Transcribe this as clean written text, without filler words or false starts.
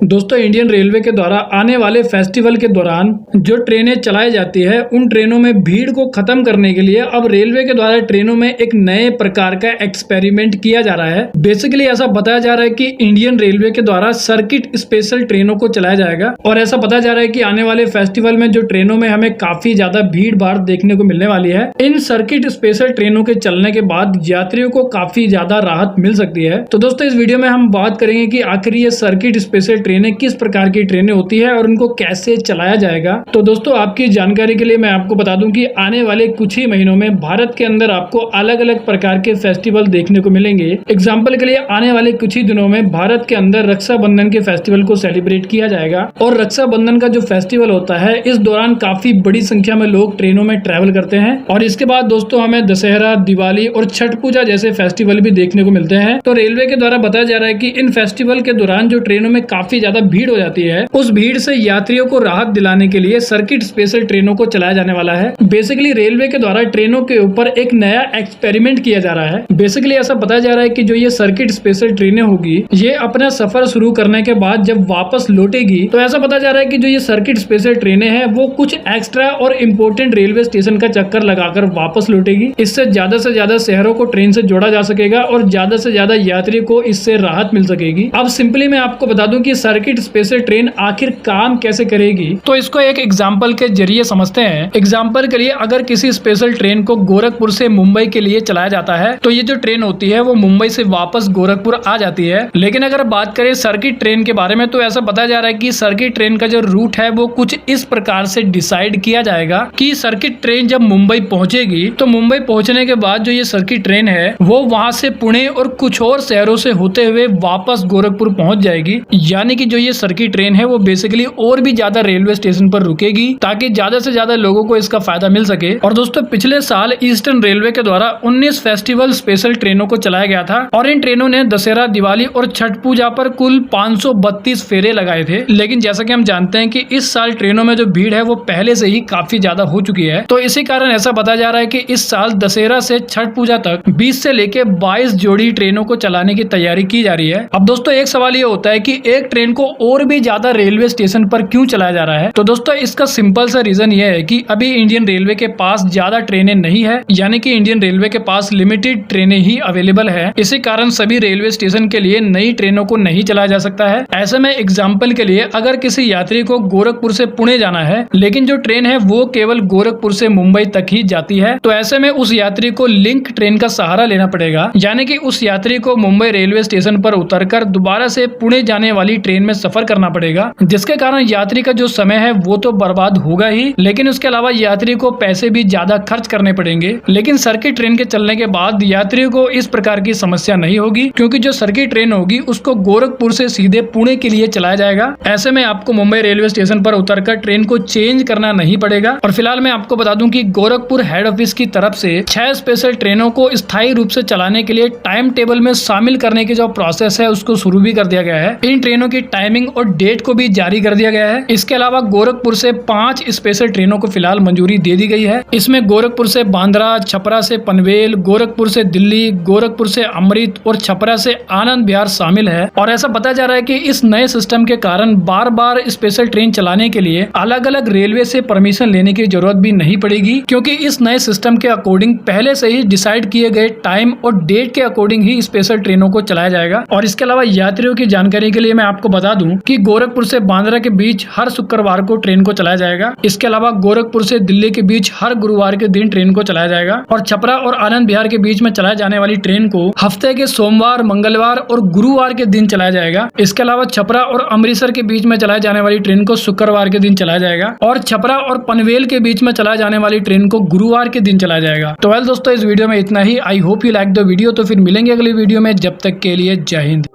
दोस्तों Indian railway के द्वारा आने वाले फेस्टिवल के दौरान जो ट्रेनें चलाई जाती है उन ट्रेनों में भीड़ को खत्म करने के लिए अब रेलवे के द्वारा ट्रेनों में एक नए प्रकार का एक्सपेरिमेंट किया जा रहा है। बेसिकली ऐसा बताया जा रहा है कि इंडियन रेलवे के द्वारा सर्किट स्पेशल ट्रेनों को चलाया जाएगा और ऐसा बताया जा रहा है कि आने वाले फेस्टिवल में जो ट्रेनों में हमें काफी ज्यादा भीड़ भाड़ देखने को मिलने वाली है, इन सर्किट स्पेशल ट्रेनों के चलने के बाद यात्रियों को काफी ज्यादा राहत मिल सकती है। तो दोस्तों इस वीडियो में हम बात करेंगे कि आखिर ये सर्किट स्पेशल ट्रेनें किस प्रकार की ट्रेनें होती है और उनको कैसे चलाया जाएगा। तो दोस्तों आपकी जानकारी के लिए मैं आपको बता दूं कि आने वाले कुछ ही महीनों में भारत के अंदर आपको अलग अलग प्रकार के फेस्टिवल देखने को मिलेंगे। एग्जाम्पल के लिए आने वाले कुछ ही दिनों में भारत के अंदर रक्षाबंधन के फेस्टिवल को सेलिब्रेट किया जाएगा और रक्षाबंधन का जो फेस्टिवल होता है इस दौरान काफी बड़ी संख्या में लोग ट्रेनों में ट्रैवल करते हैं और इसके बाद दोस्तों हमें दशहरा, दिवाली और छठ पूजा जैसे फेस्टिवल भी देखने को मिलते हैं। तो रेलवे के द्वारा बताया जा रहा है कि इन फेस्टिवल के दौरान जो ट्रेनों में काफी ज्यादा भीड़ हो जाती है, उस भीड़ से यात्रियों को राहत दिलाने के लिए सर्किट स्पेशल ट्रेनों को चलाया जाने वाला है। बेसिकली रेलवे के द्वारा ट्रेनों के ऊपर एक नया एक्सपेरिमेंट किया जा रहा है। बेसिकली ऐसा बताया जा रहा है कि जो ये सर्किट स्पेशल ट्रेनें होगी ये अपना सफर शुरू करने के बाद जब वापस लौटेगी तो ऐसा बताया जा रहा है कि जो ये सर्किट स्पेशल ट्रेनें हैं वो कुछ एक्स्ट्रा और इम्पोर्टेंट रेलवे स्टेशन का चक्कर लगाकर वापस लौटेगी। इससे ज्यादा शहरों को ट्रेन से जोड़ा जा सकेगा और ज्यादा से ज्यादा यात्री को इससे राहत मिल सकेगी। अब सिंपली मैं आपको बता दूं कि सर्किट स्पेशल ट्रेन आखिर काम कैसे करेगी, तो इसको एक एग्जांपल के जरिए समझते हैं। एग्जांपल के लिए अगर किसी स्पेशल ट्रेन को गोरखपुर से मुंबई के लिए चलाया जाता है तो ये जो ट्रेन होती है वो मुंबई से वापस गोरखपुर आ जाती है। लेकिन अगर बात करें सर्किट ट्रेन के बारे में तो ऐसा बताया जा रहा है कि सर्किट ट्रेन का जो रूट है वो कुछ इस प्रकार से डिसाइड किया जाएगा कि सर्किट ट्रेन जब मुंबई पहुंचेगी तो मुंबई पहुंचने के बाद जो ये सर्किट ट्रेन है वो वहां से पुणे और कुछ और शहरों से होते हुए वापस गोरखपुर पहुंच जाएगी। यानी कि जो ये सर्किट ट्रेन है वो बेसिकली और भी ज्यादा रेलवे स्टेशन पर रुकेगी ताकि ज्यादा से ज्यादा लोगों को इसका फायदा मिल सके। और दोस्तों पिछले साल ईस्टर्न रेलवे के द्वारा 19 फेस्टिवल स्पेशल ट्रेनों को चलाया गया था और इन ट्रेनों ने दशहरा, दिवाली और छठ पूजा पर कुल 532 फेरे लगाए थे। लेकिन जैसा कि हम जानते हैं कि इस साल ट्रेनों में जो भीड़ है वो पहले से ही काफी ज्यादा हो चुकी है, तो इसी कारण ऐसा बताया जा रहा है कि इस साल दशहरा से छठ पूजा तक 20 से लेके 22 जोड़ी ट्रेनों को चलाने की तैयारी की जा रही है। अब दोस्तों एक सवाल ये होता है कि एक ट्रेन को और भी ज्यादा रेलवे स्टेशन पर क्यों चलाया जा रहा है। तो दोस्तों इसका सिंपल सा रीजन ये है कि अभी इंडियन रेलवे के पास ज्यादा ट्रेनें नहीं है, यानी कि इंडियन रेलवे के पास लिमिटेड ट्रेनें ही अवेलेबल है। इसी कारण सभी रेलवे स्टेशन के लिए नई ट्रेनों को नहीं चलाया जा सकता है। ऐसे में एग्जाम्पल के लिए अगर किसी यात्री को गोरखपुर से पुणे जाना है लेकिन जो ट्रेन है वो केवल गोरखपुर से मुंबई तक ही जाती है, तो ऐसे में उस यात्री को लिंक ट्रेन का सहारा लेना पड़ेगा। यानी कि उस यात्री को मुंबई रेलवे स्टेशन पर उतरकर दोबारा से पुणे जाने वाली ट्रेन में सफर करना पड़ेगा, जिसके कारण यात्री का जो समय है वो तो बर्बाद होगा ही, लेकिन उसके अलावा यात्री को पैसे भी ज्यादा खर्च करने पड़ेंगे। लेकिन सर्किट ट्रेन के चलने के बाद यात्रियों को इस प्रकार की समस्या नहीं होगी, क्योंकि जो सर्किट ट्रेन होगी उसको गोरखपुर से सीधे पुणे के लिए चलाया जाएगा। ऐसे में आपको मुंबई रेलवे स्टेशन पर उतरकर ट्रेन को चेंज करना नहीं पड़ेगा। और फिलहाल मैं आपको बता दूं कि गोरखपुर हेड ऑफिस की तरफ से 6 स्पेशल ट्रेनों को स्थायी रूप से चलाने के लिए टाइम टेबल में शामिल करने की जो प्रोसेस है उसको शुरू भी कर दिया गया है। इन ट्रेनों की टाइमिंग और डेट को भी जारी कर दिया गया है। इसके अलावा गोरखपुर से 5 स्पेशल ट्रेनों को फिलहाल मंजूरी दे दी गई है। इसमें गोरखपुर से बांद्रा, छपरा से पनवेल, गोरखपुर से दिल्ली, गोरखपुर से अमृत और छपरा से आनंद विहार शामिल है। और ऐसा बताया जा रहा है कि इस नए सिस्टम के कारण बार बार स्पेशल ट्रेन चलाने के लिए अलग अलग रेलवे से परमिशन लेने की जरूरत भी नहीं पड़ेगी, क्योंकि इस नए सिस्टम के अकॉर्डिंग पहले से ही डिसाइड किए गए टाइम और डेट के अकॉर्डिंग ही स्पेशल ट्रेनों को चलाया जाएगा। और इसके अलावा यात्रियों की जानकारी के लिए मैं आपको बता दूं कि गोरखपुर से बांद्रा के बीच हर शुक्रवार को ट्रेन को चलाया जाएगा। इसके अलावा गोरखपुर से दिल्ली के बीच हर गुरुवार के दिन ट्रेन को चलाया जाएगा और छपरा और आनंद विहार के बीच में चलाए जाने वाली ट्रेन को हफ्ते के सोमवार, मंगलवार और गुरुवार के दिन चलाया जाएगा। इसके अलावा छपरा और अमृतसर के बीच में चलाए जाने वाली ट्रेन को शुक्रवार के दिन चलाया जाएगा और छपरा और पनवेल के बीच में चलाए जाने वाली ट्रेन को गुरुवार के दिन चलाया जाएगा। तो वेल दोस्तों इस वीडियो में इतना ही। I hope you like the video. तो फिर मिलेंगे अगली वीडियो में, जब तक के लिए जय हिंद।